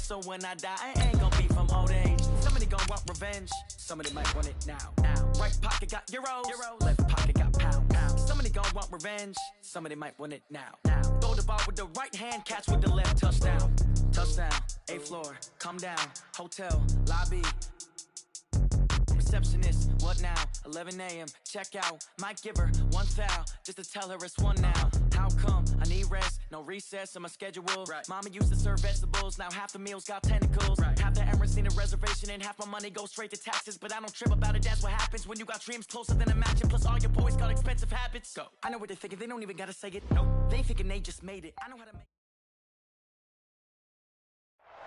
So when I die, I ain't gonna be from old age. Somebody gonna want revenge. Somebody might want it now. Right pocket got euros. Left pocket got pounds. Somebody gonna want revenge. Somebody might want it now. Throw the ball with the right hand, catch with the left. Touchdown. Touchdown. 8th floor. Come down. Hotel. Lobby. Receptionist, what now? 11 a.m. Check out. Might give her one foul just to tell her it's one now. How come? I need rest, no recess in my schedule. Right. Mama used to serve vegetables, now half the meals got tentacles. Right. Half the Emirates need a reservation and half my money goes straight to taxes. But I don't trip about it, that's what happens when you got dreams closer than a mansion. Plus all your boys got expensive habits. Go. I know what they're thinking, they don't even gotta say it. No, they thinking they just made it. I know how to make.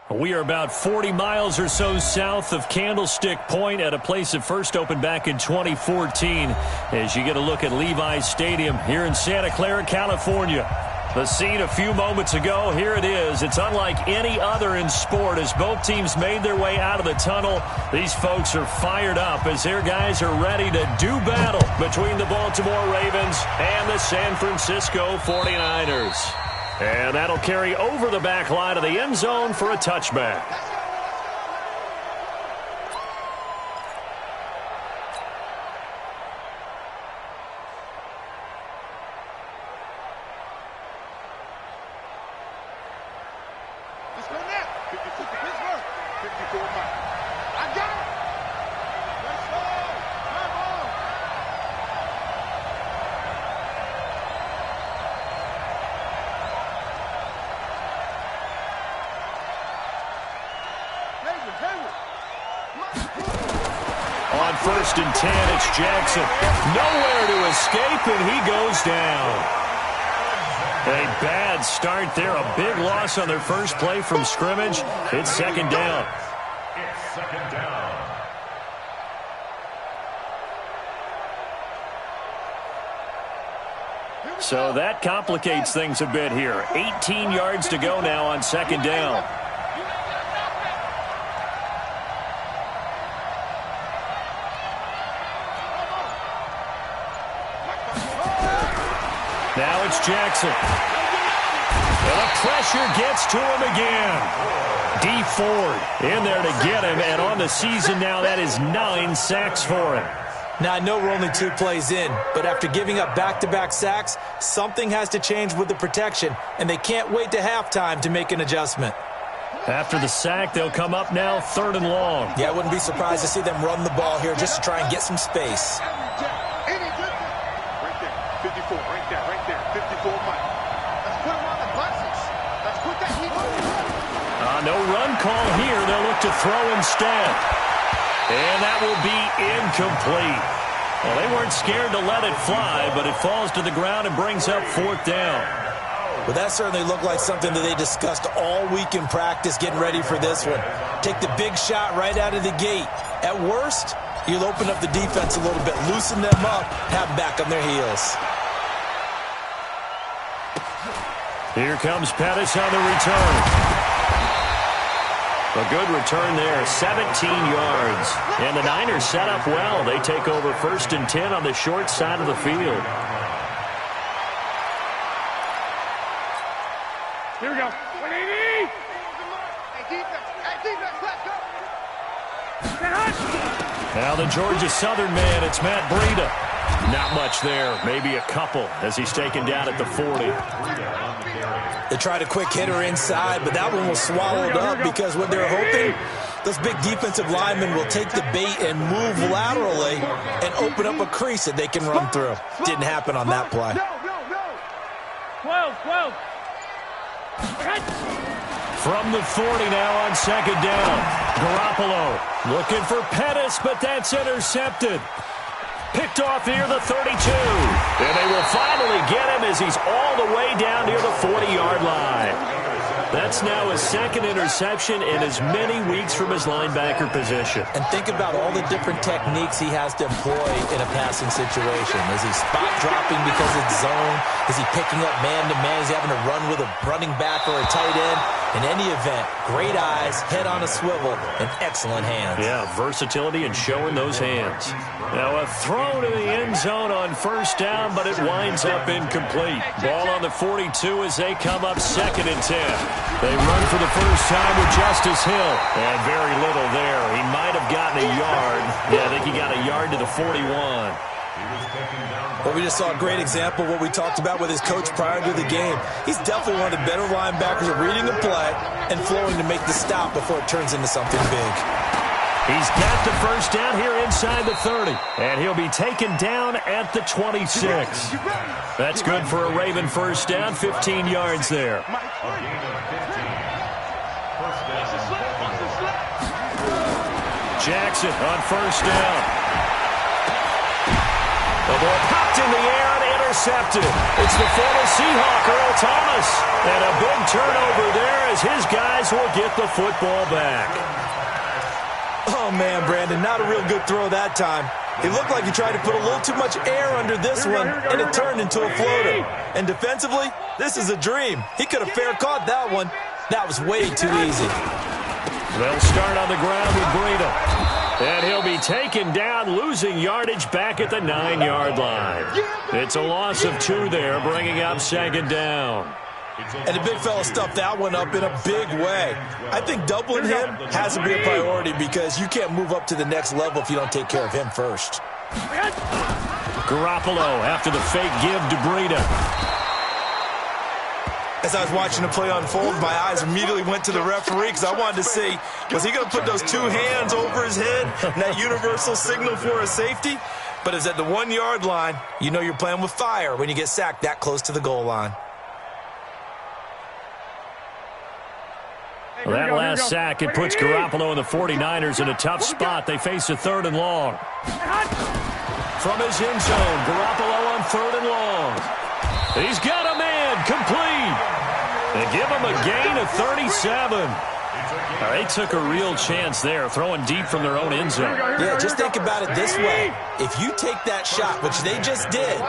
We are about 40 miles or so south of Candlestick Point at a place that first opened back in 2014 as you get a look at Levi's Stadium here in Santa Clara, California. The scene a few moments ago, here it is. It's unlike any other in sport as both teams made their way out of the tunnel. These folks are fired up as their guys are ready to do battle between the Baltimore Ravens and the San Francisco 49ers. And that'll carry over the back line of the end zone for a touchback. Let's go now. 52 to Pittsburgh. 54 Mike. I got it. Let's go. Come on. On 1st and 10, it's Jackson. Nowhere to escape, and he goes down. A bad start there. A big loss on their first play from scrimmage. It's 2nd down. It's 2nd down. So that complicates things a bit here. 18 yards to go now on 2nd down. Now it's Jackson. And the pressure gets to him again. Dee Ford in there to get him, and on the season now, that is 9 sacks for him. Now, I know we're only 2 plays in, but after giving up back-to-back sacks, something has to change with the protection, and they can't wait to halftime to make an adjustment. After the sack, they'll come up now 3rd and long. Yeah, I wouldn't be surprised to see them run the ball here just to try and get some space. Right there. 54. Right there. 54 Mike. Let's put him on the buses. Let's put that heat on him. No run call here. They'll look to throw instead. And that will be incomplete. Well, they weren't scared to let it fly, but it falls to the ground and brings up 4th down. Well, that certainly looked like something that they discussed all week in practice getting ready for this one. Take the big shot right out of the gate. At worst, you'll open up the defense a little bit, loosen them up, have them back on their heels. Here comes Pettis on the return. A good return there, 17 yards. And the Niners set up well. They take over 1st and 10 on the short side of the field. Here we go. 180. Hey, defense, let's go. Now the Georgia Southern man, it's Matt Breida. Not much there, maybe a couple as he's taken down at the 40. They tried a quick hitter inside, but that one was swallowed up because what they're hoping, those big defensive linemen will take the bait and move laterally and open up a crease that they can run through. Didn't happen on that play. 12. From the 40 now on 2nd down. Garoppolo looking for Pettis, but that's intercepted. Picked off near the 32. And they will finally get him as he's all the way down near the 40-yard line. That's now his 2nd interception in as many weeks from his linebacker position. And think about all the different techniques he has to employ in a passing situation. Is he spot dropping because it's zone? Is he picking up man-to-man? Is he having to run with a running back or a tight end? In any event, great eyes, head on a swivel, and excellent hands. Yeah, versatility and showing those hands. Now a throw to the end zone on 1st down, but it winds up incomplete. Ball on the 42 as they come up 2nd and 10. They run for the first time with Justice Hill. And very little there. He might have gotten a yard. Yeah, I think he got a yard to the 41. Well, we just saw a great example of what we talked about with his coach prior to the game. He's definitely one of the better linebackers at reading the play and flowing to make the stop before it turns into something big. He's got the first down here inside the 30. And he'll be taken down at the 26. That's good for a Raven first down, 15 yards there. Jackson on first down. The ball popped in the air and intercepted. It's the former Seahawk, Earl Thomas. And a big turnover there as his guys will get the football back. Oh, man, Brandon, not a real good throw that time. It looked like he tried to put a little too much air under this one, and it turned into a floater. And defensively, this is a dream. He could have fair caught that one. That was way too easy. They'll start on the ground with Breida. And he'll be taken down, losing yardage back at the 9-yard line. It's a loss of 2 there, bringing up second down. And the big fella stuffed that one up in a big way. I think doubling him has to be a priority because you can't move up to the next level if you don't take care of him first. Garoppolo after the fake give to Breida. As I was watching the play unfold, my eyes immediately went to the referee because I wanted to see, was he going to put those 2 hands over his head and that universal signal for a safety? But it's at the 1-yard line. You know you're playing with fire when you get sacked that close to the goal line. Well, that last sack, it puts Garoppolo and the 49ers in a tough spot. They face a 3rd and long. From his end zone, Garoppolo on 3rd and long. He's got a man, complete. They give him a gain of 37. They took a real chance there, throwing deep from their own end zone. Yeah, just think about it this way. If you take that shot, which they just did,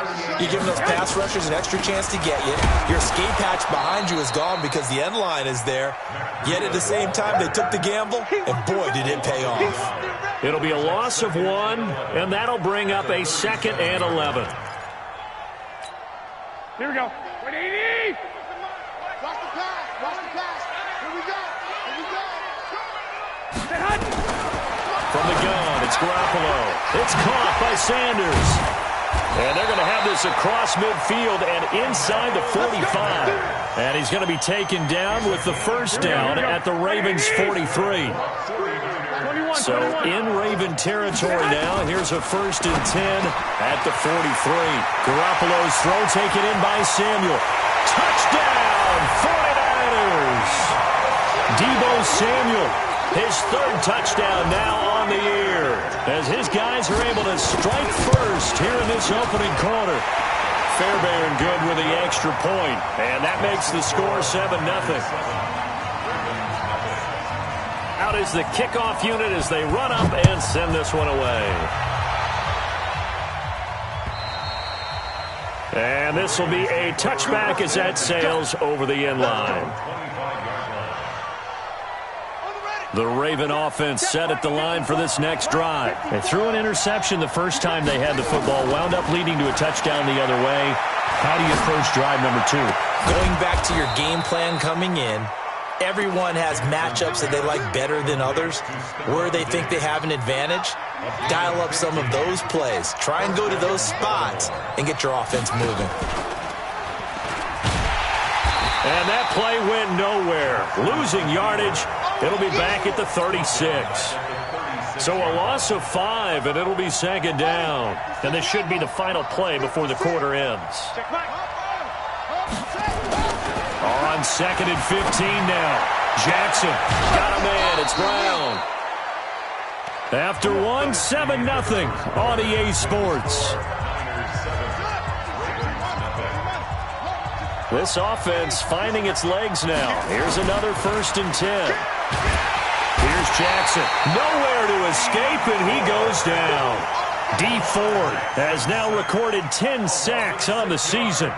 you're giving those pass rushers an extra chance to get you. Your escape hatch behind you is gone because the end line is there. Yet at the same time, they took the gamble, and boy, did it pay off. It'll be a loss of 1, and that'll bring up a 2nd and 11. Here we go. 180. Watch the pass. Watch the pass. Here we go. Here we go. From the gun, it's Garoppolo. It's caught by Sanders. And they're going to have this across midfield and inside the 45. And he's going to be taken down with the first down at the Ravens' 43. So in Raven territory now, here's a 1st and 10 at the 43. Garoppolo's throw taken in by Samuel. Touchdown, 49ers! Deebo Samuel, his 3rd touchdown now on the year, as his guys are able to strike first here in this opening quarter. Fairbairn good with the extra point, and that makes the score 7-0. Out is the kickoff unit as they run up and send this one away. And this will be a touchback as that sails over the end line. The Raven offense set at the line for this next drive. They threw an interception the first time they had the football, wound up leading to a touchdown the other way. How do you approach drive number 2? Going back to your game plan coming in, everyone has matchups that they like better than others. Where they think they have an advantage, dial up some of those plays. Try and go to those spots and get your offense moving. And that play went nowhere. Losing yardage. It'll be back at the 36. So a loss of 5, and it'll be 2nd down. And this should be the final play before the quarter ends. On 2nd and 15 now. Jackson got a man. It's Brown. After 1, 7-0 on EA Sports. This offense finding its legs now. Here's another 1st and 10. Here's Jackson. Nowhere to escape, and he goes down. Dee Ford has now recorded 10 sacks on the season.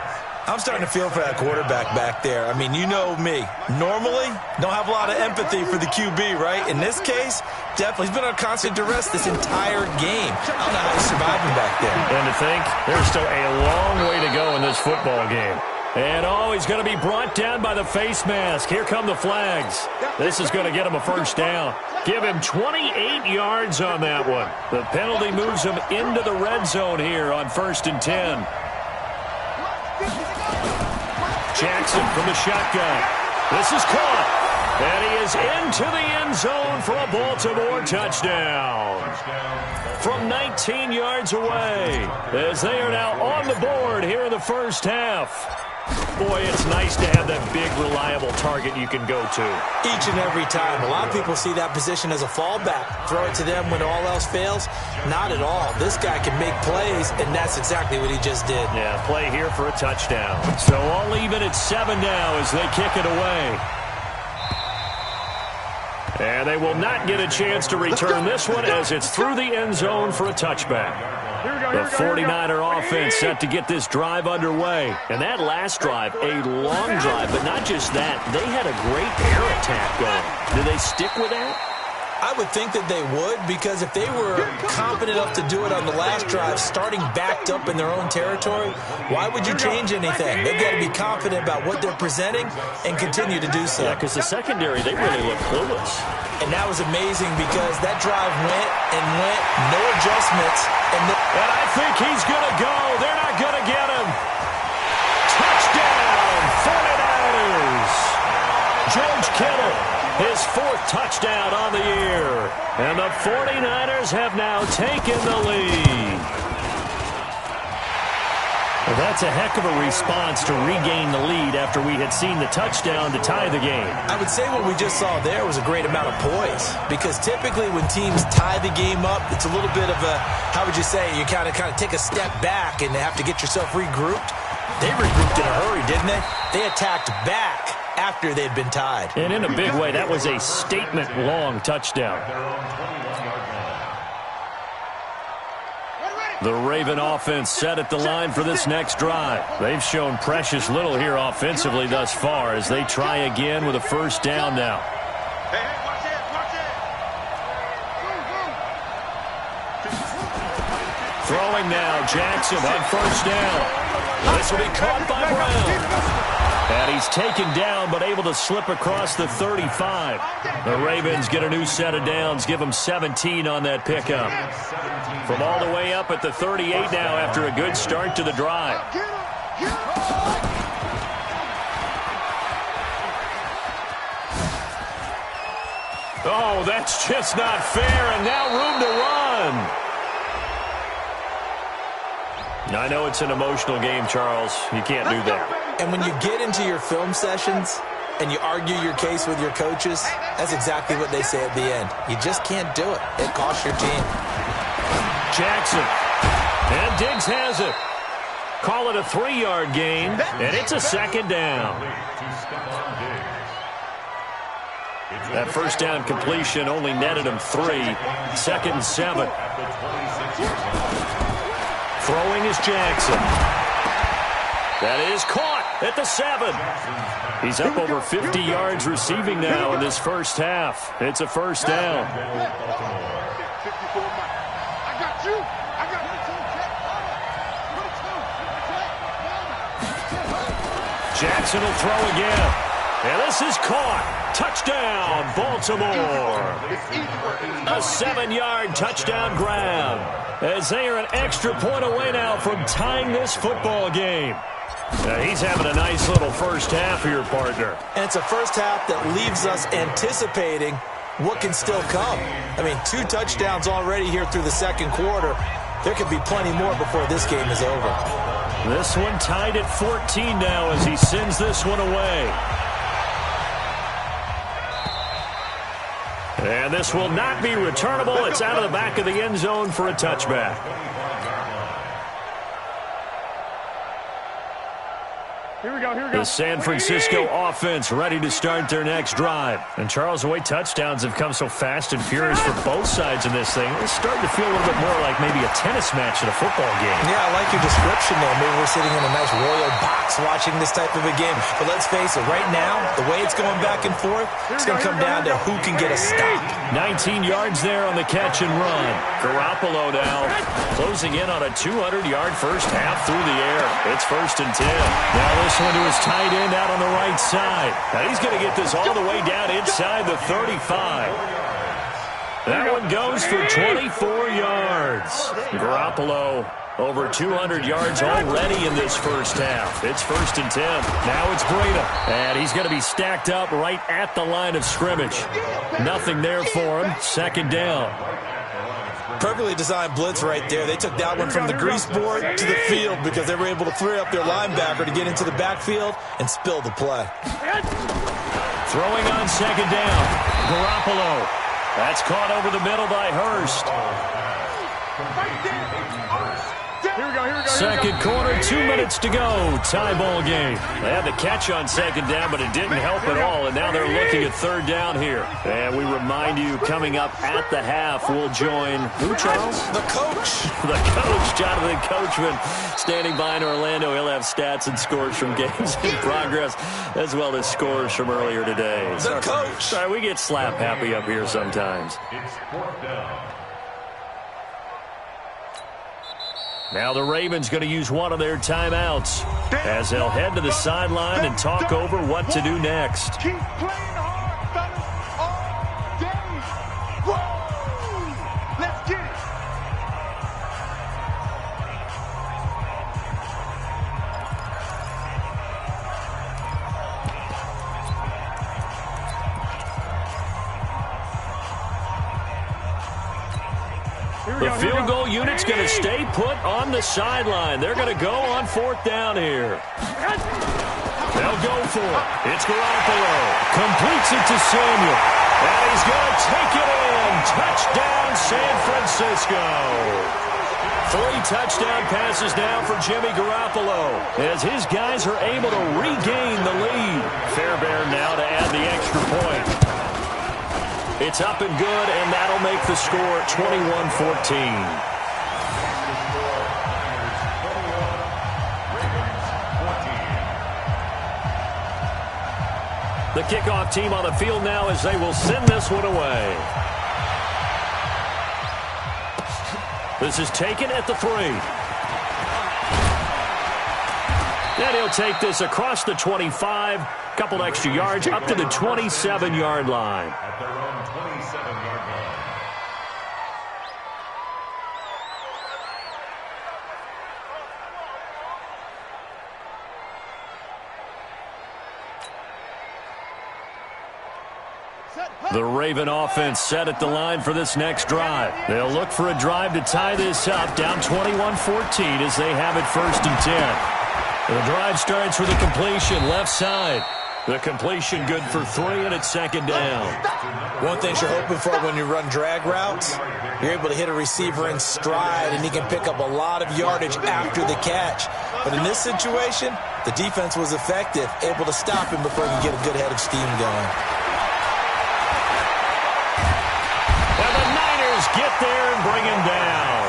I'm starting to feel for that quarterback back there. I mean, you know me. Normally, don't have a lot of empathy for the QB, right? In this case, definitely. He's been on constant duress this entire game. I don't know how he's surviving back there. And to think, there's still a long way to go in this football game. And, he's going to be brought down by the face mask. Here come the flags. This is going to get him a first down. Give him 28 yards on that one. The penalty moves him into the red zone here on 1st and 10. Jackson from the shotgun. This is caught. And he is into the end zone for a Baltimore touchdown. From 19 yards away, as they are now on the board here in the first half. Boy, it's nice to have that big, reliable target you can go to. Each and every time. A lot of people see that position as a fallback. Throw it to them when all else fails. Not at all. This guy can make plays, and that's exactly what he just did. Yeah, play here for a touchdown. So all even at 7 now as they kick it away. And they will not get a chance to return this one as it's through the end zone for a touchback. The 49er offense set to get this drive underway. And that last drive, a long drive, but not just that. They had a great air attack going. Do they stick with that? I would think that they would, because if they were confident enough to do it on the last drive, starting backed up in their own territory, why would you change anything? They've got to be confident about what they're presenting and continue to do so. Yeah, because the secondary, they really look clueless. And that was amazing because that drive went and went, no adjustments. And I think he's going to go. They're not going to get him. Touchdown, 49ers. George Kittle, his 4th touchdown on the year. And the 49ers have now taken the lead. Well, that's a heck of a response to regain the lead after we had seen the touchdown to tie the game. I would say what we just saw there was a great amount of poise, because typically when teams tie the game up, it's a little bit of a, how would you say, you kind of take a step back and have to get yourself regrouped. They regrouped in a hurry, didn't they? They attacked back after they'd been tied. And in a big way, that was a statement-long touchdown. The Raven offense set at the line for this next drive. They've shown precious little here offensively thus far as they try again with a first down now. Hey, watch it. Throwing now, Jackson on first down. This will be caught by Brown. And he's taken down, but able to slip across the 35. The Ravens get a new set of downs, give them 17 on that pickup. From all the way up at the 38 now after a good start to the drive. Oh, that's just not fair, and now room to run. I know it's an emotional game, Charles. You can't do that. And when you get into your film sessions and you argue your case with your coaches, that's exactly what they say at the end. You just can't do it. It costs your team. Jackson. And Diggs has it. Call it a 3-yard gain, and it's a second down. That first down completion only netted him 3. 2nd and 7. Throwing is Jackson. That is caught at the 7. He's up over 50 yards receiving now in this first half. It's a first down. I got you. Jackson will throw again. And this is caught. Touchdown, Baltimore. A 7-yard touchdown grab, as they are an extra point away now from tying this football game. Now he's having a nice little first half for your partner. And it's a first half that leaves us anticipating what can still come. I mean, 2 touchdowns already here through the second quarter. There could be plenty more before this game is over. This one tied at 14 now as he sends this one away. And this will not be returnable. It's out of the back of the end zone for a touchback. Here we go. The San Francisco offense ready to start their next drive. And Charles, the way touchdowns have come so fast and furious for both sides in this thing, it's starting to feel a little bit more like maybe a tennis match in a football game. Yeah, I like your description there. Maybe we're sitting in a nice royal box watching this type of a game. But let's face it, right now, the way it's going back and forth, it's going to come down to who can get a stop. 19 yards there on the catch and run. Garoppolo now closing in on a 200-yard first half through the air. It's 1st and 10. Now this this one to his tight end out on the right side. Now he's going to get this all the way down inside the 35. That one goes for 24 yards. Garoppolo over 200 yards already in this first half. It's 1st and 10. Now it's Breida. And he's going to be stacked up right at the line of scrimmage. Nothing there for him. 2nd down. Perfectly designed blitz right there. They took that one from the grease board to the field because they were able to free up their linebacker to get into the backfield and spill the play. Throwing on 2nd down. Garoppolo. That's caught over the middle by Hurst. Second quarter, 2 minutes to go. Tie ball game. They had the catch on 2nd down, but it didn't help at all, and now they're looking at 3rd down here. And we remind you, coming up at the half, we'll join who, Charles? The coach. The coach, Jonathan Coachman, standing by in Orlando. He'll have stats and scores from games in progress, as well as scores from earlier today. The coach. Sorry, we get slap happy up here sometimes. It's 4th down. Now the Ravens going to use one of their timeouts as they'll head to the sideline and talk over what to do next. Keep playing hard, fellas, all day. Woo! Let's get it. The field goal unit's going to stay put on the sideline. They're going to go on 4th down here. They'll go for it. It's Garoppolo. Completes it to Samuel. And he's going to take it in. Touchdown, San Francisco. 3 touchdown passes now for Jimmy Garoppolo as his guys are able to regain the lead. Fairbairn now to add the extra point. It's up and good, and that'll make the score 21-14. The kickoff team on the field now as they will send this one away. This is taken at the 3. And he'll take this across the 25. Couple extra yards up to the 27-yard line. At their own 27-yard line. The Raven offense set at the line for this next drive. They'll look for a drive to tie this up, down 21-14 as they have it 1st and 10. The drive starts with a completion, left side. The completion good for 3, and it's 2nd down. One thing you're hoping for when you run drag routes, you're able to hit a receiver in stride, and he can pick up a lot of yardage after the catch. But in this situation, the defense was effective, able to stop him before he could get a good head of steam going. And the Niners get there and bring him down.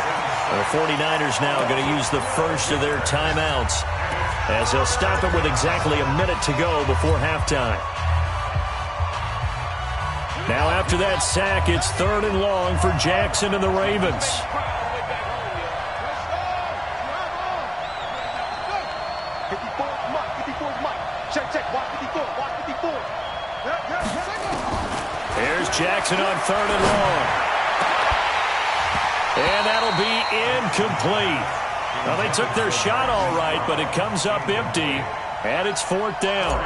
The 49ers now going to use the first of their timeouts as they'll stop it with exactly a minute to go before halftime. Now after that sack, it's 3rd and long for Jackson and the Ravens. Here's Jackson on 3rd and long. And that'll be incomplete. Well, they took their shot all right, but it comes up empty, and it's 4th down.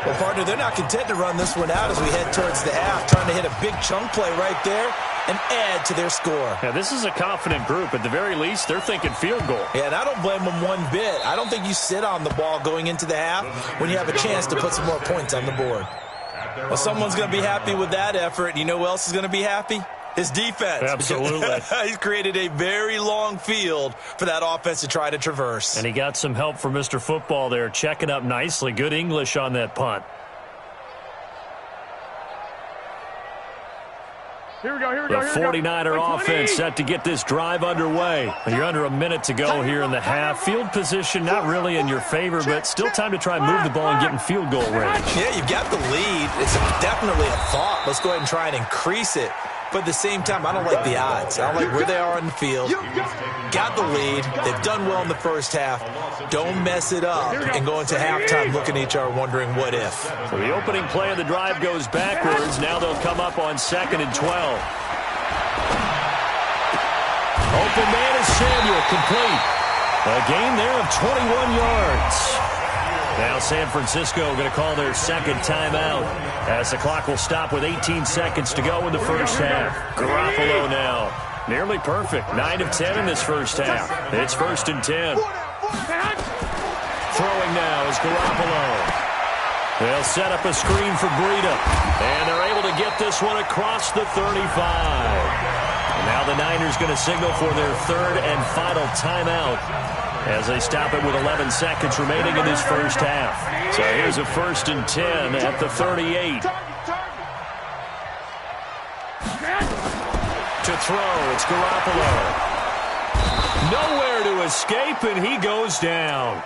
Well, partner, they're not content to run this one out as we head towards the half, trying to hit a big chunk play right there and add to their score. Yeah, this is a confident group. At the very least, they're thinking field goal. Yeah, and I don't blame them one bit. I don't think you sit on the ball going into the half when you have a chance to put some more points on the board. Well, someone's going to be happy with that effort. You know who else is going to be happy? His defense. Absolutely. He's created a very long field for that offense to try to traverse. And he got some help from Mr. Football there, checking up nicely. Good English on that punt. Here we go. The 49er offense set to get this drive underway. You're under a minute to go here in the half. Field position not really in your favor, but still time to try and move the ball and get in field goal range. Yeah, you've got the lead. It's definitely a thought. Let's go ahead and try and increase it. but at the same time, I don't like the odds. I don't like where they are on the field. Got the lead. They've done well in the first half. Don't mess it up and go into halftime looking at each other wondering what if. So the opening play of the drive goes backwards. Now they'll come up on 2nd and 12. Open man is Samuel, complete. A gain there of 21 yards. Now San Francisco going to call their second timeout as the clock will stop with 18 seconds to go in the first half. Garoppolo now. Nearly perfect. 9 of 10 in this first half. It's 1st and 10. Throwing now is Garoppolo. They'll set up a screen for Breida. And they're able to get this one across the 35. And now the Niners going to signal for their third and final timeout as they stop it with 11 seconds remaining in this first half. So here's a 1st and 10 at the 38. To throw, it's Garoppolo. Nowhere to escape, and he goes down.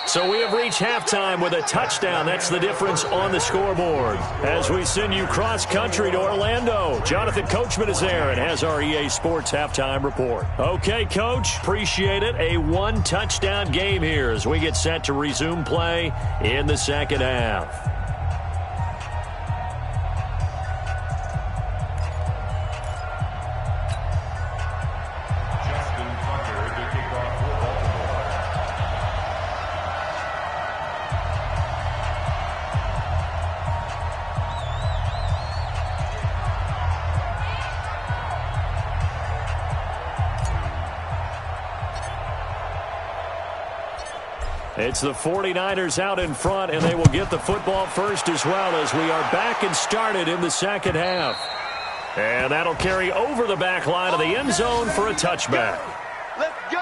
So we have reached halftime with a touchdown. That's the difference on the scoreboard. As we send you cross-country to Orlando, Jonathan Coachman is there and has our EA Sports halftime report. Okay, Coach, appreciate it. A one-touchdown game here as we get set to resume play in the second half. It's the 49ers out in front, and they will get the football first as well as we are back and started in the second half. And that'll carry over the back line of the end zone for a touchback. Let's go.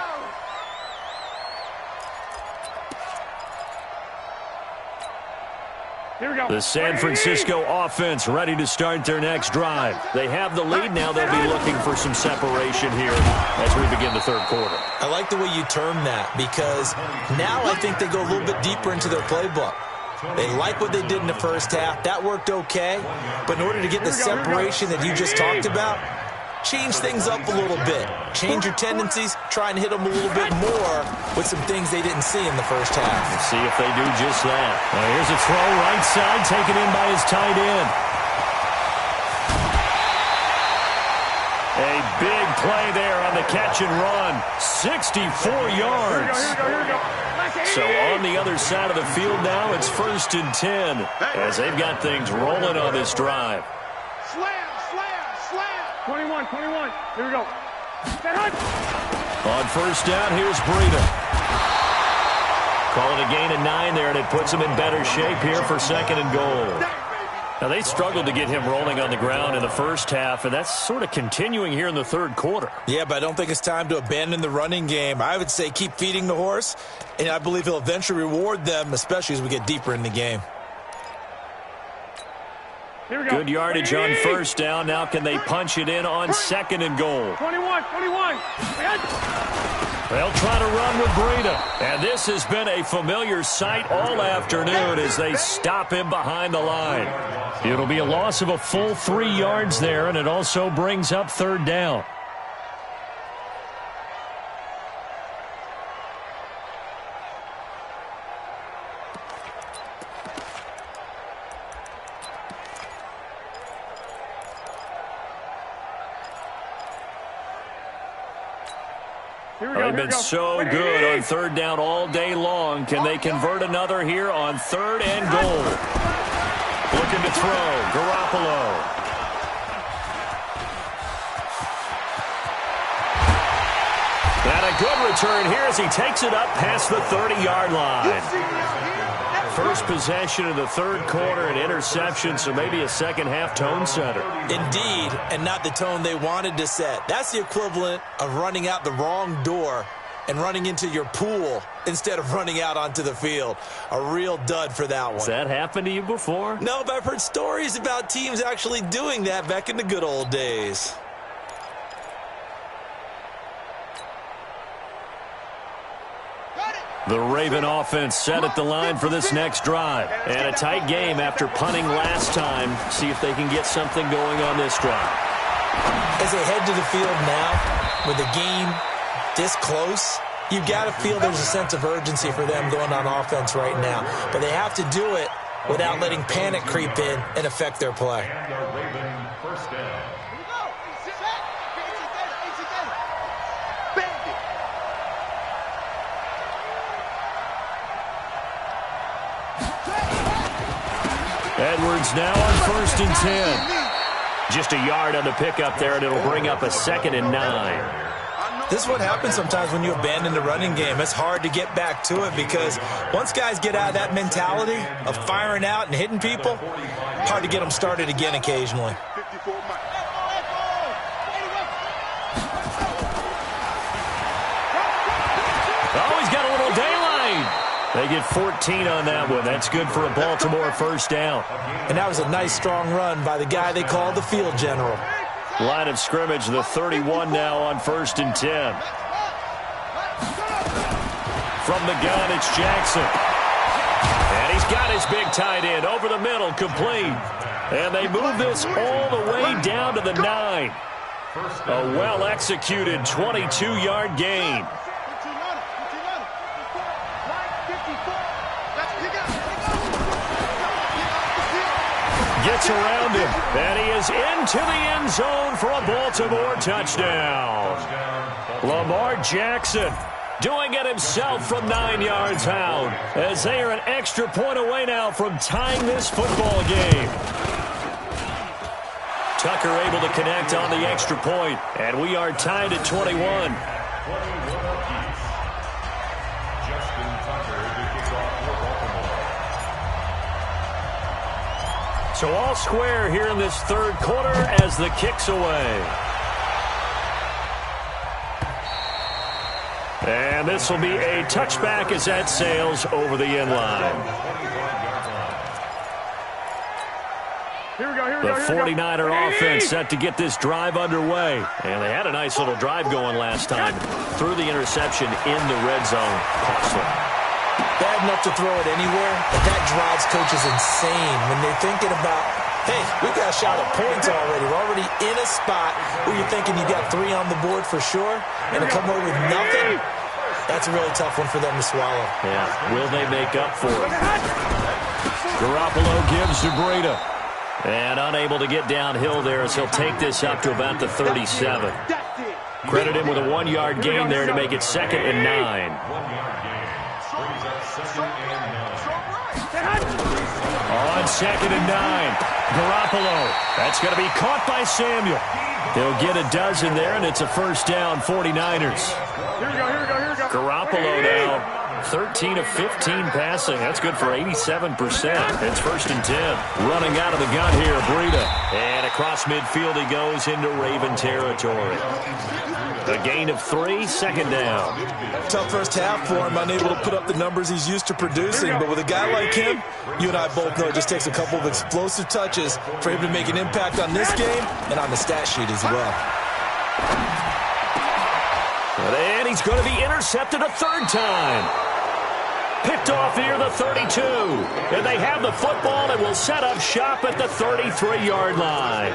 Here we go. The San Francisco offense ready to start their next drive. They have the lead. Now they'll be looking for some separation here as we begin the third quarter. I like the way you term that because now I think they go a little bit deeper into their playbook. They like what they did in the first half. That worked okay. But in order to get the separation that you just talked about, change things up a little bit. Change your tendencies. Try and hit them a little bit more with some things they didn't see in the first half. Let's see if they do just that. Now here's a throw right side taken in by his tight end. A big play there on the catch and run. 64 yards. Here we go. So on the other side of the field now, it's 1st and 10 as they've got things rolling on this drive. Slam. 21. Here we go. On first down, here's Breida. Calling a gain of 9 there, and it puts them in better shape here for 2nd and goal. Now, they struggled to get him rolling on the ground in the first half, and that's sort of continuing here in the third quarter. Yeah, but I don't think it's time to abandon the running game. I would say keep feeding the horse, and I believe he'll eventually reward them, especially as we get deeper in the game. Here we go. Good yardage on first down. Now can they punch it in on 2nd and goal? 21. They'll try to run with Breida. And this has been a familiar sight all afternoon as they stop him behind the line. It'll be a loss of a full 3 yards there, and it also brings up 3rd down. They've been so good on 3rd down all day long. Can they convert another here on 3rd and goal? Looking to throw. Garoppolo. And a good return here as he takes it up past the 30-yard line. First possession of the third quarter, an interception, so maybe a second-half tone setter. Indeed, and not the tone they wanted to set. That's the equivalent of running out the wrong door and running into your pool instead of running out onto the field. A real dud for that one. Has that happened to you before? No, but I've heard stories about teams actually doing that back in the good old days. The Raven offense set at the line for this next drive. And a tight game after punting last time. See if they can get something going on this drive. As they head to the field now, with the game this close, you've got to feel there's a sense of urgency for them going on offense right now. But they have to do it without letting panic creep in and affect their play. And the Raven first down. Edwards now on 1st and 10. Just a yard on the pickup there, and it'll bring up a 2nd and 9. This is what happens sometimes when you abandon the running game. It's hard to get back to it because once guys get out of that mentality of firing out and hitting people, hard to get them started again occasionally. Oh, he's got a little daylight. They get 14 on that one. That's good for a Baltimore first down. And that was a nice, strong run by the guy they called the field general. Line of scrimmage, the 31 now on 1st and 10. From the gun, it's Jackson. And he's got his big tight end over the middle, complete. And they move this all the way down to the 9. A well-executed 22-yard gain. Gets around him, and he is into the end zone for a Baltimore touchdown. Lamar Jackson doing it himself from 9 yards out, as they are an extra point away now from tying this football game. Tucker able to connect on the extra point, and we are tied at 21. So all square here in this third quarter as the kick's away. And this will be a touchback as that sails over the end line. The 49er offense set to get this drive underway. And they had a nice little drive going last time. Threw the interception in the red zone. Costly. Bad enough to throw it anywhere, but that drives coaches insane when they're thinking about, hey, we've got a shot at points already. We're already in a spot where you're thinking you got 3 on the board for sure, and to come away with nothing, that's a really tough one for them to swallow. Yeah, will they make up for it? Garoppolo gives to Breida. And unable to get downhill there as he'll take this up to about the 37. Credit him with a 1-yard gain there to make it 2nd and 9. On 2nd and 9, Garoppolo. That's going to be caught by Samuel. They'll get a dozen there, and it's a first down, 49ers. Here we go. Garoppolo now, 13 of 15 passing. That's good for 87%. It's 1st and 10. Running out of the gun here, Breida. And across midfield he goes into Raven territory. A gain of 3, 2nd down. Tough first half for him, unable to put up the numbers he's used to producing. But with a guy like him, you and I both know it just takes a couple of explosive touches for him to make an impact on this game and on the stat sheet as well. And he's going to be intercepted a 3rd time. Picked off near the 32. And they have the football and will set up shop at the 33-yard line.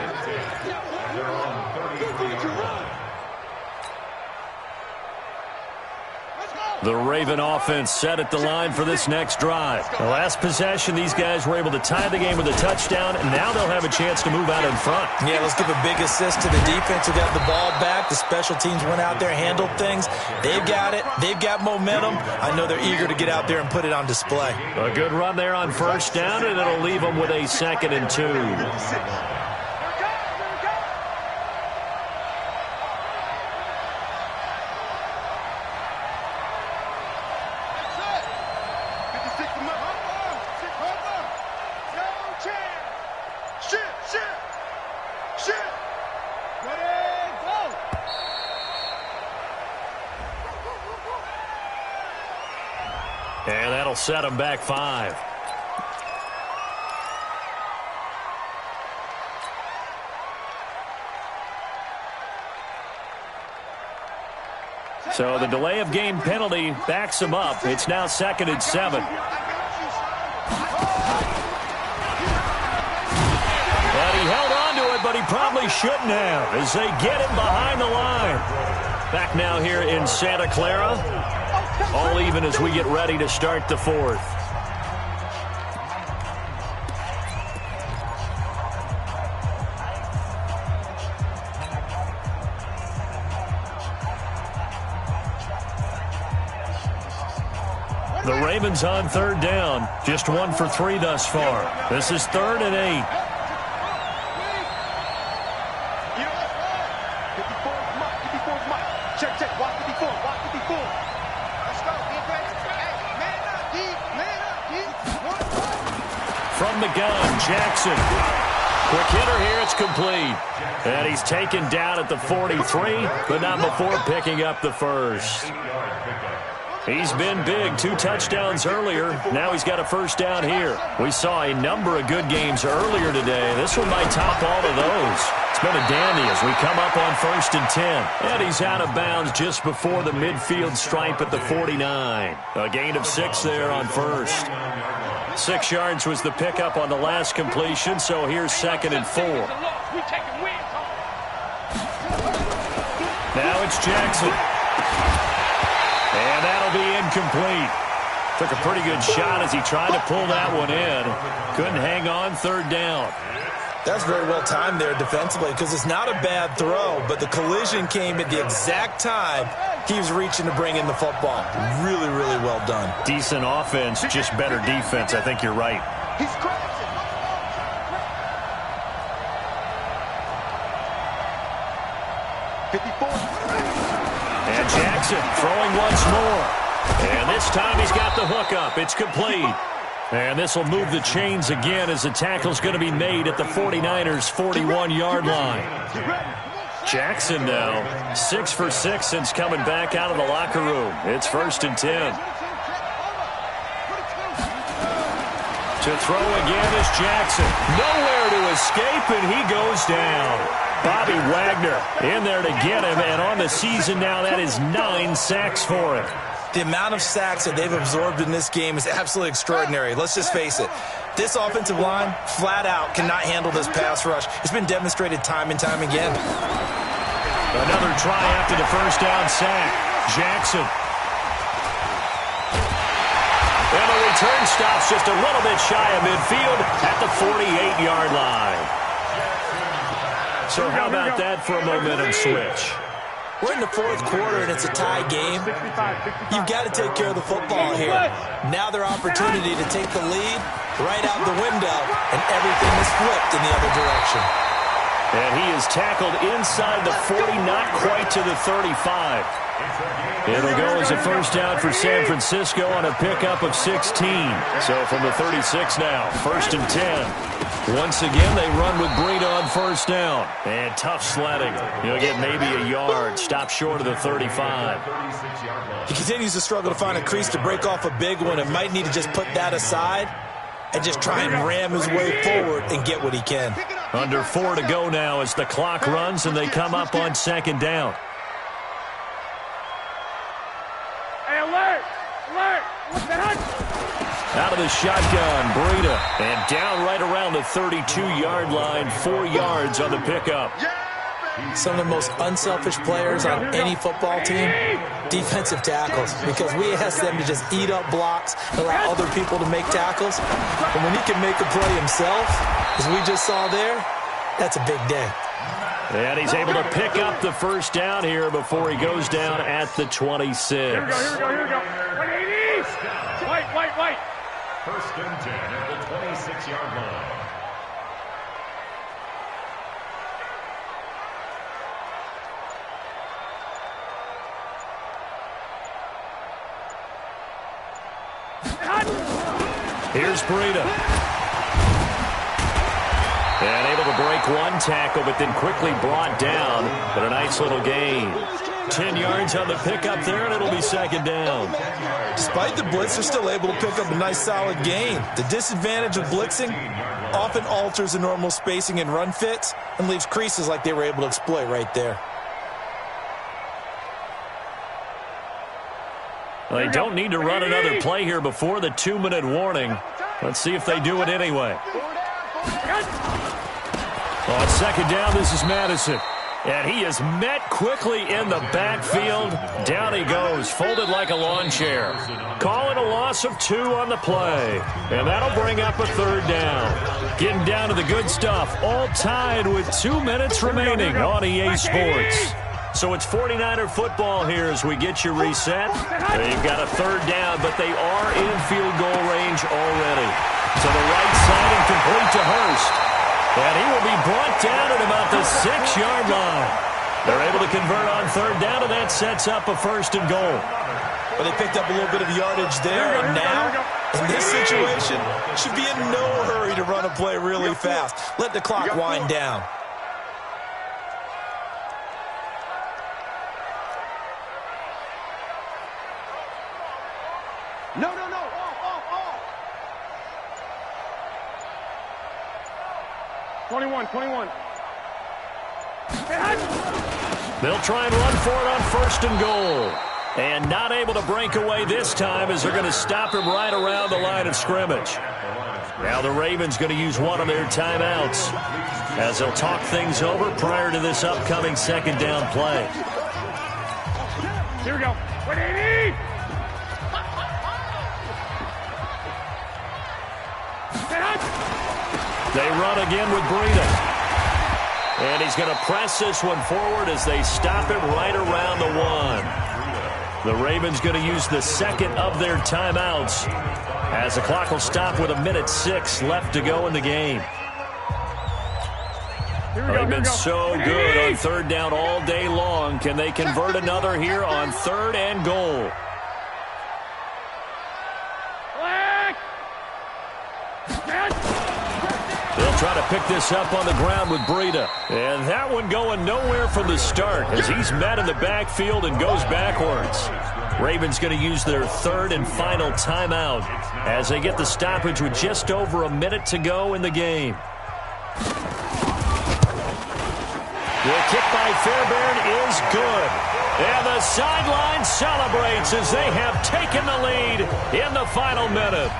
The Raven offense set at the line for this next drive. The last possession, these guys were able to tie the game with a touchdown, and now they'll have a chance to move out in front. Yeah, let's give a big assist to the defense who got the ball back. The special teams went out there, handled things. They've got it. They've got momentum. I know they're eager to get out there and put it on display. A good run there on first down, and it'll leave them with a 2nd and 2. And that'll set them back 5. So the delay of game penalty backs him up. It's now 2nd and 7. And he held on to it, but he probably shouldn't have as they get him behind the line. Back now here in Santa Clara. All even as we get ready to start the 4th. The Ravens on 3rd down. Just 1 for 3 thus far. This is 3rd and 8. From the gun, Jackson. Quick hitter here, it's complete. And he's taken down at the 43, but not before picking up the first. He's been big. 2 touchdowns earlier. Now he's got a first down here. We saw a number of good games earlier today. This one might top all of those. It's been a dandy as we come up on 1st and 10. And he's out of bounds just before the midfield stripe at the 49. A gain of 6 there on first. 6 yards was the pickup on the last completion, so here's 2nd and 4. Now it's Jackson. And that'll be incomplete. Took a pretty good shot as he tried to pull that one in. Couldn't hang on 3rd down. That's very well timed there defensively because it's not a bad throw, but the collision came at the exact time he was reaching to bring in the football. Really, really well done. Decent offense, just better defense. I think you're right. He's crashing. 54. And Jackson throwing once more. And this time he's got the hook up. It's complete. And this will move the chains again as the tackle's going to be made at the 49ers' 41-yard line. Jackson now 6 for 6 since coming back out of the locker room. It's 1st and 10. To throw again is Jackson. Nowhere to escape, and he goes down. Bobby Wagner in there to get him, and on the season now, that is 9 sacks for him. The amount of sacks that they've absorbed in this game is absolutely extraordinary. Let's just face it. This offensive line, flat out, cannot handle this pass rush. It's been demonstrated time and time again. Another try after the first down sack. Jackson. And the return stops just a little bit shy of midfield at the 48-yard line. So how about that for a momentum switch? We're in the 4th quarter, and it's a tie game. You've got to take care of the football here. Now their opportunity to take the lead right out the window, and everything is flipped in the other direction. And he is tackled inside the 40, not quite to the 35. It'll go as a first down for San Francisco on a pickup of 16. So from the 36 now, 1st and 10. Once again, they run with Breida on first down. And tough sledding. He'll get maybe a yard. Stop short of the 35. He continues to struggle to find a crease to break off a big one and might need to just put that aside and just try and ram his way forward and get what he can. Under 4 to go now as the clock runs and they come up on 2nd down. Hey, alert! Alert! What's that? Out of the shotgun, Breida. And down right around the 32-yard line, 4 yards on the pickup. Some of the most unselfish players on any football team, defensive tackles, because we ask them to just eat up blocks, allow other people to make tackles. And when he can make a play himself, as we just saw there, that's a big day. And he's able to pick up the first down here before he goes down at the 26. Here we go, here we go, here we go. 180! White. 1st and 10 at the 26-yard line. Here's Breida. And able to break one tackle, but then quickly brought down. But a nice little gain. 10 yards on the pickup there, and it'll be 2nd down. Despite the blitz, they're still able to pick up a nice solid gain. The disadvantage of blitzing often alters the normal spacing and run fits and leaves creases like they were able to exploit right there. They don't need to run another play here before the 2-minute warning. Let's see if they do it anyway. On second down, this is Madison. And he is met quickly in the backfield. Down he goes, folded like a lawn chair. Call it a loss of 2 on the play. And that'll bring up a third down. Getting down to the good stuff. All tied with 2 minutes remaining on EA Sports. So it's 49er football here as we get you reset. They've got a third down, but they are in field goal range already. To the right side and complete to Hurst. And he will be brought down at about the 6-yard line. They're able to convert on third down, and that sets up a 1st and goal. Well, they picked up a little bit of yardage there, and now, in this situation, should be in no hurry to run a play really fast. Let the clock wind down. No. 21. They'll try and run for it on 1st and goal. And not able to break away this time as they're going to stop him right around the line of scrimmage. Now the Ravens going to use one of their timeouts as they'll talk things over prior to this upcoming 2nd down play. Here we go. 180. They run again with Breida. And he's going to press this one forward as they stop him right around the 1. The Ravens going to use the 2nd of their timeouts as the clock will stop with 1:06 left to go in the game. They've been so good on 3rd down all day long. Can they convert another here on 3rd and goal? They'll try to pick this up on the ground with Breida. And that one going nowhere from the start as he's met in the backfield and goes backwards. Ravens going to use their 3rd and final timeout as they get the stoppage with just over a minute to go in the game. The kick by Fairbairn is good. And the sideline celebrates as they have taken the lead in the final minute.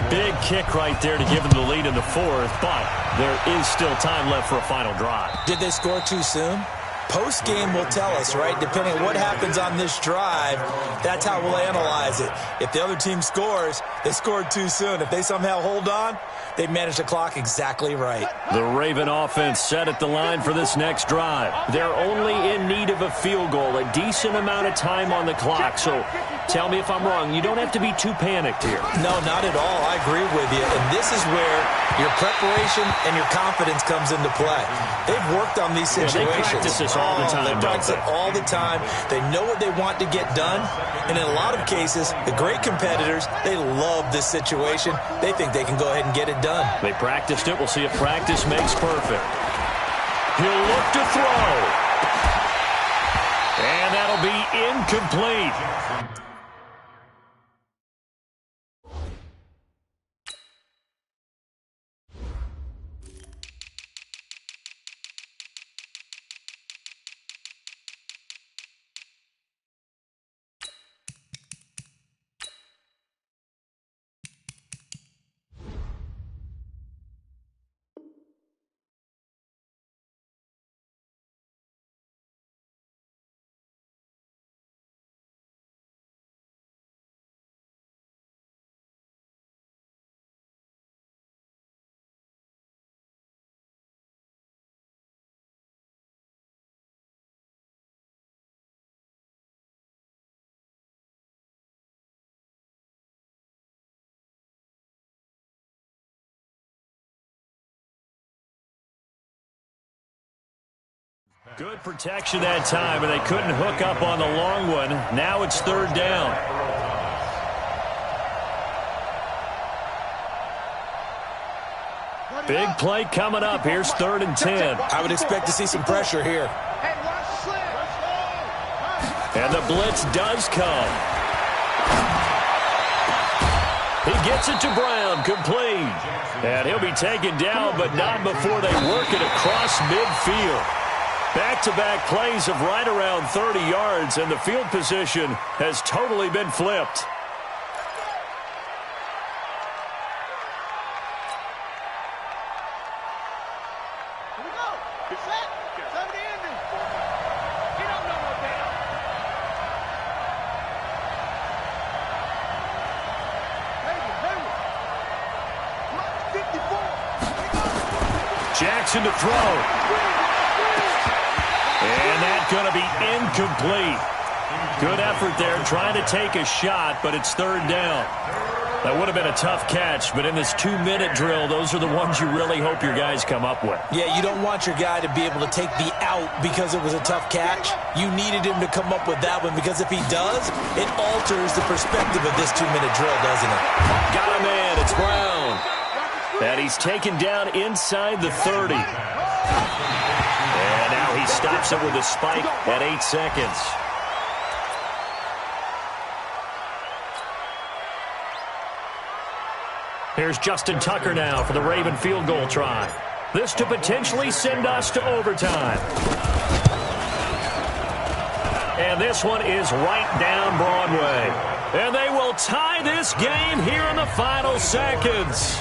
Big kick right there to give them the lead in the 4th, but there is still time left for a final drive. Did they score too soon? Post-game will tell us, right? Depending on what happens on this drive, that's how we'll analyze it. If the other team scores, they scored too soon. If they somehow hold on, they managed the clock exactly right. The Raven offense set at the line for this next drive. They're only in need of a field goal, a decent amount of time on the clock. So tell me if I'm wrong. You don't have to be too panicked here. No, not at all. I agree with you. And this is where your preparation and your confidence comes into play. They've worked on these situations. Yeah, they practice this all the time. They practice it all the time. They know what they want to get done. And in a lot of cases, the great competitors, they love this situation. They think they can go ahead and get it done. They practiced it. We'll see if practice makes perfect. He'll look to throw. And that'll be incomplete. Good protection that time, and they couldn't hook up on the long one. Now it's 3rd down. Big play coming up. Here's 3rd and 10. I would expect to see some pressure here. And the blitz does come. He gets it to Brown, complete. And he'll be taken down, but not before they work it across midfield. Back-to-back plays of right around 30 yards, and the field position has totally been flipped. Here we go. Get set. 70 ending. He don't know no better. Hayward. 54. Jackson to throw. And that's going to be incomplete. Good effort there trying to take a shot, but it's third down. That would have been a tough catch, but in this 2-minute drill, those are the ones you really hope your guys come up with. Yeah, you don't want your guy to be able to take the out because it was a tough catch. You needed him to come up with that one, because if he does, it alters the perspective of this 2-minute drill, doesn't it? Got a man. It's Brown. And he's taken down inside the 30. And now he stops it with a spike at 8 seconds. Here's Justin Tucker now for the Raven field goal try. This to potentially send us to overtime. And this one is right down Broadway. And they will tie this game here in the final seconds.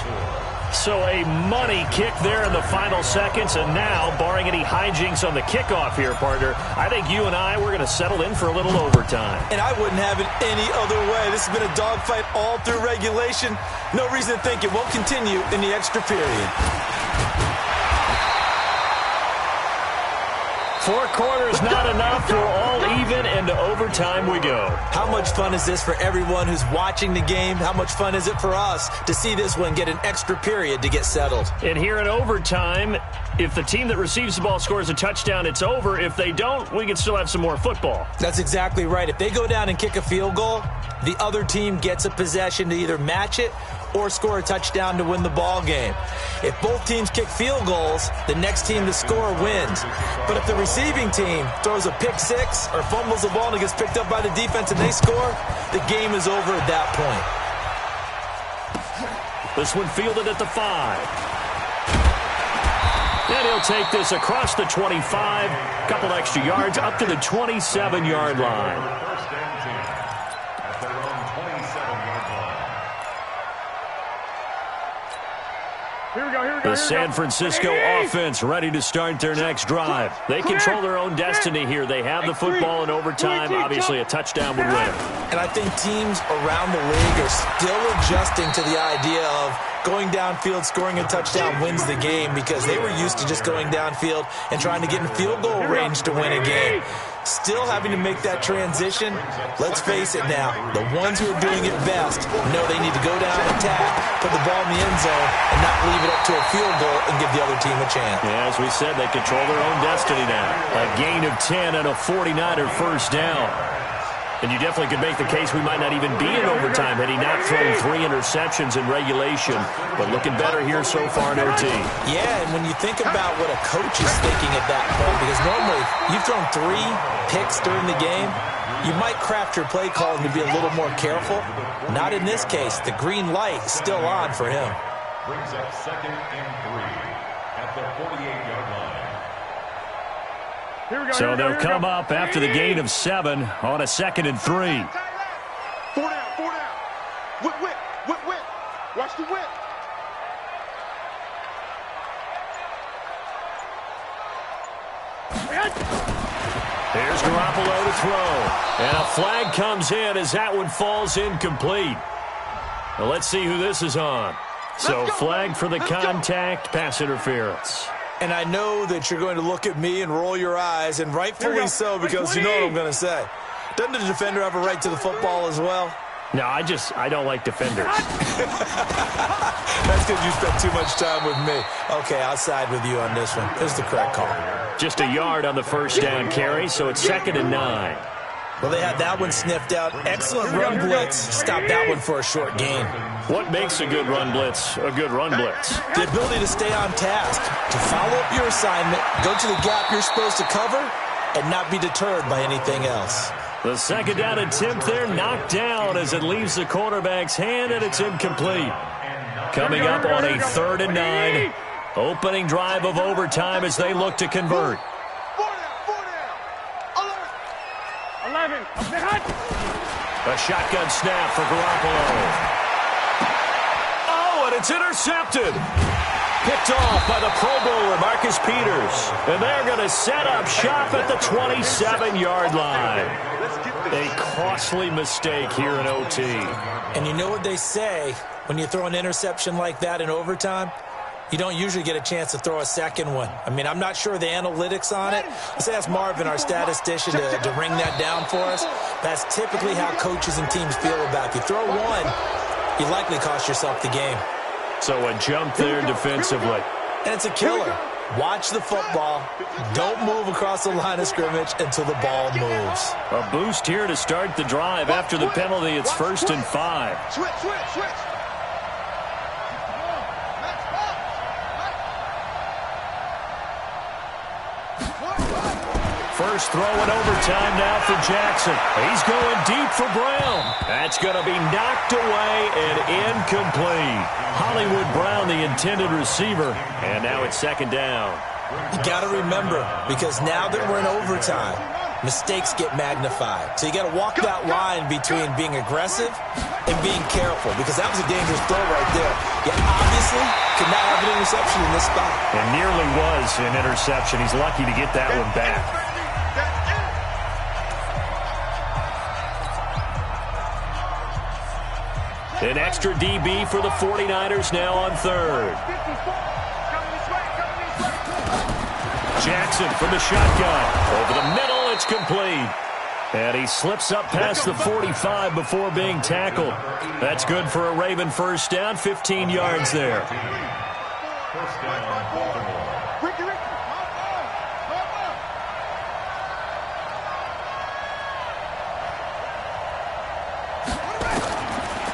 So a money kick there in the final seconds, and now, barring any hijinks on the kickoff here, partner, I think you and I, we're going to settle in for a little overtime. And I wouldn't have it any other way. This has been a dogfight all through regulation. No reason to think it won't continue in the extra period. 4 quarters not enough. We're all even, and to overtime we go. How much fun is this for everyone who's watching the game? How much fun is it for us to see this one get an extra period to get settled? And here in overtime, if the team that receives the ball scores a touchdown, it's over. If they don't, we can still have some more football. That's exactly right. If they go down and kick a field goal, the other team gets a possession to either match it or score a touchdown to win the ball game. If both teams kick field goals, the next team to score wins. But if the receiving team throws a pick six or fumbles the ball and it gets picked up by the defense and they score, the game is over at that point. This one fielded at the 5. And he'll take this across the 25, couple extra yards up to the 27-yard line. First down team at their own 27-yard line. The San Francisco offense ready to start their next drive. They control their own destiny here. They have the football in overtime. Obviously, a touchdown would win. And I think teams around the league are still adjusting to the idea of going downfield, scoring a touchdown wins the game, because they were used to just going downfield and trying to get in field goal range to win a game. Still having to make that transition. Let's face it now, the ones who are doing it best know they need to go down, attack, put the ball in the end zone, and not leave it up to a field goal and give the other team a chance. Yeah, as we said, they control their own destiny now. A gain of 10 and a 49er first down. And you definitely could make the case we might not even be in overtime had he not thrown 3 interceptions in regulation. But looking better here so far in OT. Yeah, and when you think about what a coach is thinking at that point, because normally you've thrown 3 picks during the game, you might craft your play calling to be a little more careful. Not in this case. The green light is still on for him. Brings up 2nd and 3 at the 48-yard line. So they'll come up after the gain of 7 on a 2nd and 3. 4 down, 4 down. Whip. Watch the whip. There's Garoppolo to throw. And a flag comes in as that one falls incomplete. Well, let's see who this is on. So flag for the contact, pass interference. And I know that you're going to look at me and roll your eyes, and rightfully so, because you know what I'm going to say. Doesn't the defender have a right to the football as well? No, I don't like defenders. That's because you spent too much time with me. Okay, I'll side with you on this one. This is the correct call. Just a yard on the first down carry, so it's 2nd and 9. Well, they had that one sniffed out. Excellent run blitz. Stop that one for a short gain. What makes a good run blitz a good run blitz? The ability to stay on task, to follow up your assignment, go to the gap you're supposed to cover, and not be deterred by anything else. The 2nd down attempt there knocked down as it leaves the quarterback's hand, and it's incomplete. Coming up on a 3rd and 9. Opening drive of overtime as they look to convert. 4 down. A shotgun snap for Garoppolo. Oh, and it's intercepted. Picked off by the Pro Bowler, Marcus Peters. And they're going to set up shop at the 27-yard line. A costly mistake here in OT. And you know what they say, when you throw an interception like that in overtime, you don't usually get a chance to throw a second one. I mean, I'm not sure of the analytics on it. Let's ask Marvin, our statistician, to ring that down for us. That's typically how coaches and teams feel about it. If you throw one, you likely cost yourself the game. So a jump there defensively. And it's a killer. Watch the football. Don't move across the line of scrimmage until the ball moves. A boost here to start the drive. After the penalty, it's 1st and 5. Switch. First throw in overtime now for Jackson. He's going deep for Brown. That's going to be knocked away and incomplete. Hollywood Brown, the intended receiver. And now it's 2nd down. You got to remember, because now that we're in overtime, mistakes get magnified. So you got to walk that line between being aggressive and being careful, because that was a dangerous throw right there. You obviously could not have an interception in this spot. And nearly was an interception. He's lucky to get that one back. An extra DB for the 49ers now on 3rd. Jackson from the shotgun. Over the middle, it's complete. And he slips up past the 45 before being tackled. That's good for a Raven first down, 15 yards there. First down, Baltimore.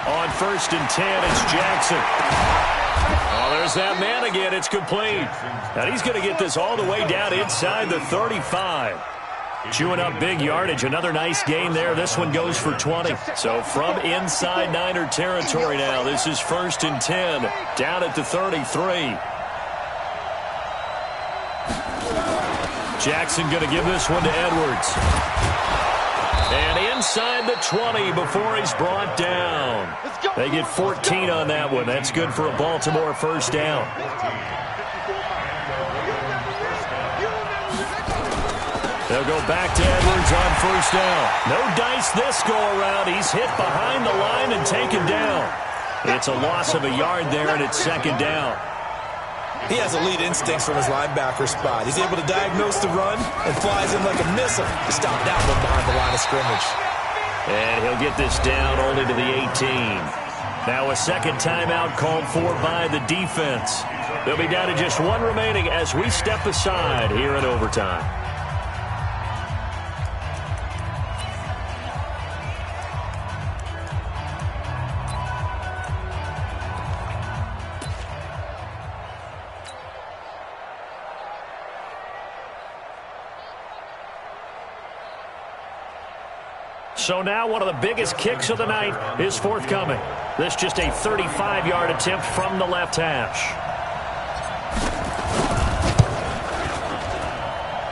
On 1st and 10, it's Jackson. Oh, there's that man again. It's complete. And he's going to get this all the way down inside the 35. Chewing up big yardage. Another nice gain there. This one goes for 20. So from inside Niner territory now, this is 1st and 10. Down at the 33. Jackson going to give this one to Edwards. And inside the 20 before he's brought down. They get 14 on that one. That's good for a Baltimore first down. They'll go back to Edwards on 1st down. No dice this go around. He's hit behind the line and taken down. It's a loss of a yard there, and it's 2nd down. He has elite instincts from his linebacker spot. He's able to diagnose the run and flies in like a missile to stop that one behind the line of scrimmage. And he'll get this down only to the 18. Now a second timeout called for by the defense. They'll be down to just one remaining as we step aside here in overtime. So now one of the biggest kicks of the night is forthcoming. This just a 35-yard attempt from the left hash.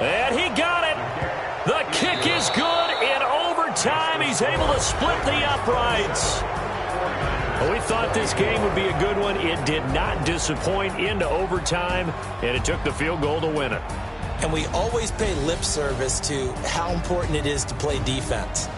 And he got it. The kick is good in overtime. He's able to split the uprights. Well, we thought this game would be a good one. It did not disappoint into overtime, and it took the field goal to win it. And we always pay lip service to how important it is to play defense.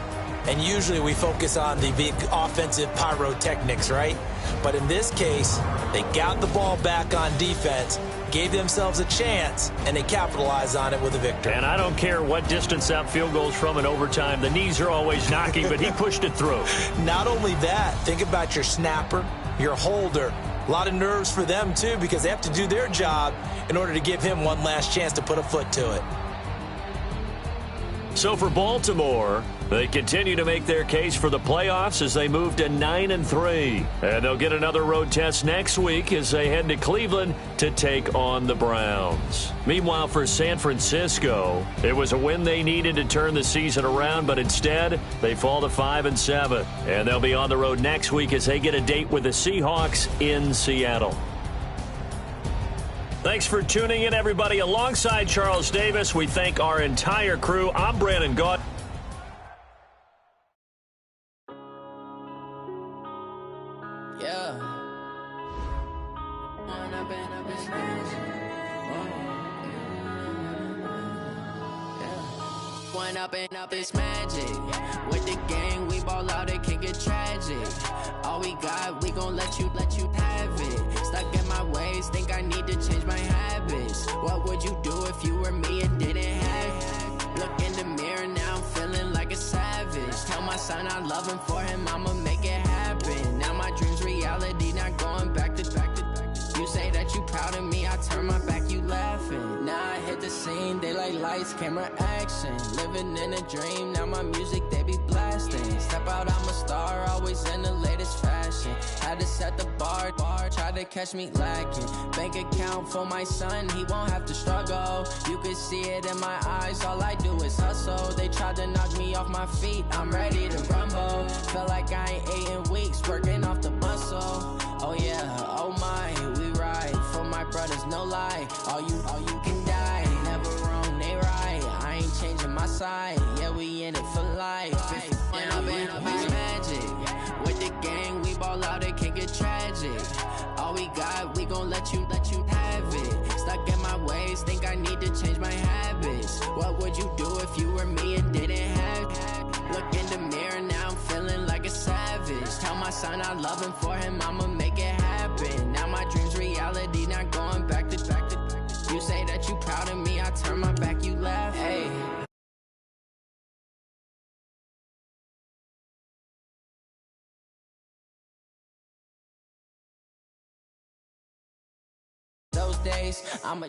And usually we focus on the big offensive pyrotechnics, right? But in this case, they got the ball back on defense, gave themselves a chance, and they capitalized on it with a victory. And I don't care what distance that field goes from in overtime. The knees are always knocking, but he pushed it through. Not only that, think about your snapper, your holder. A lot of nerves for them, too, because they have to do their job in order to give him one last chance to put a foot to it. So for Baltimore, they continue to make their case for the playoffs as they move to 9-3. And they'll get another road test next week as they head to Cleveland to take on the Browns. Meanwhile, for San Francisco, it was a win they needed to turn the season around, but instead they fall to 5-7. And they'll be on the road next week as they get a date with the Seahawks in Seattle. Thanks for tuning in, everybody. Alongside Charles Davis, we thank our entire crew. I'm Brandon Gaudin. going up and up, it's magic. With the gang, we ball out, it can get tragic. All we got, we gon' let you have it. Stuck in my ways, think I need to change my habits. What would you do if you were me and didn't have it? Look in the mirror, now I'm feeling like a savage. Tell my son I love him, for him I'ma make it happen. Now my dream's reality, not going back to. You say that you proud of me, I turn my back, you laughing. Now I hit the scene, they like lights, camera, action. Living in a dream, now my music, they be blasting. Step out, I'm a star, always in the latest fashion. Had to set the bar, try to catch me lacking. Bank account for my son, he won't have to struggle. You can see it in my eyes, all I do is hustle. They tried to knock me off my feet, I'm ready to rumble. Feel like I ain't ate in weeks, working off the muscle. Oh yeah, oh my, we ride for my brothers, no lie. All you can die, never wrong, they right. I ain't changing my side, yeah, we in it for life. And I've been magic. With the gang, we ball out, it can get tragic. All we got, we gon' let you have it. Stuck in my ways, think I need to change my habits. What would you do if you were me and didn't have it? Look in the mirror, now I'm feeling like a savage. Tell my son I love him, for him I'ma make it happen. Now my dream's reality, not going back to. You say that you proud of me, I turn my back, you laugh. Hey. Those days, I'm a